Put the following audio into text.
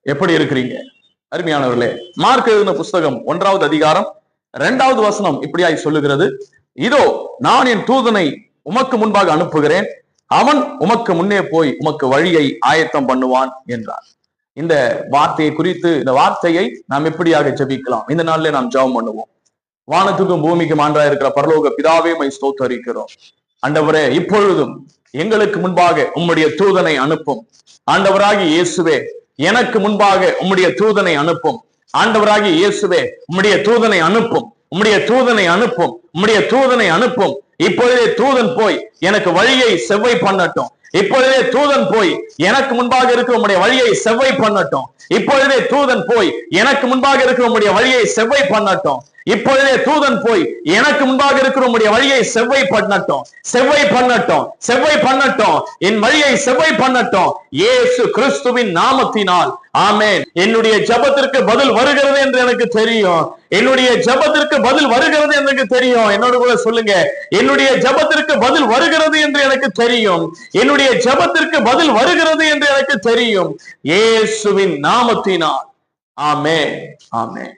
எப்படி இருக்கிறீங்க? அருமையானவர்களே, மார்க் எழுதின புஸ்தகம் 1வது அதிகாரம் 2வது வசனம் இப்படியாய் சொல்லுகிறது, இதோ நான் என் தூதனை உமக்கு முன்பாக அனுப்புகிறேன், அவன் உமக்கு முன்னே போய் உமக்கு வழியை ஆயத்தம் பண்ணுவான் என்றார். இந்த வார்த்தையை குறித்து, இந்த வார்த்தையை நாம் எப்படியாக ஜெபிக்கலாம்? இந்த நாளிலே நாம் ஜெபம் பண்ணுவோம். வானத்துக்கும் பூமிக்கும் ஆண்டவராய் இருக்கிற பரலோக பிதாவே, மை ஸ்தோத்தரிக்கிறோம். ஆண்டவரே, இப்பொழுதும் எங்களுக்கு முன்பாக உம்முடைய தூதனை அனுப்பும். ஆண்டவராகிய இயேசுவே, எனக்கு முன்பாக உம்முடைய தூதனை அனுப்பும். ஆண்டவராகிய இயேசுவே, உம்முடைய தூதனை அனுப்பும், உம்முடைய தூதனை அனுப்பும், உம்முடைய தூதனை அனுப்பும். இப்பொழுதே தூதன் போய் எனக்கு வழியை செவ்வை பண்ணட்டும். இப்பொழுதே தூதன் போய் எனக்கு முன்பாக இருக்கிற உம்முடைய வழியை செவ்வை பண்ணட்டும். இப்பொழுதே தூதன் போய் எனக்கு முன்பாக இருக்கிற உம்முடைய வழியை செவ்வை பண்ணட்டும். இப்பொழுதே தூதன் போய் எனக்கு முன்பாக இருக்கிற உம்முடைய வழியை செவ்வை பண்ணட்டும், செவ்வை பண்ணட்டும், செவ்வை பண்ணட்டும். என் வழியை செவ்வை பண்ணட்டும், இயேசு கிறிஸ்துவின் நாமத்தினால். ஆமென். என்னுடைய ஜெபத்திற்கு பதில் வருகிறது என்று எனக்கு தெரியும். என்னுடைய ஜெபத்திற்கு பதில் வருகிறது என்று எனக்கு தெரியும். என்னோட கூட சொல்லுங்க, என்னுடைய ஜெபத்திற்கு பதில் வருகிறது என்று எனக்கு தெரியும். என்னுடைய ஜெபத்திற்கு பதில் வருகிறது என்று எனக்கு தெரியும், இயேசுவின் நாமத்தினால். ஆமென், ஆமென்.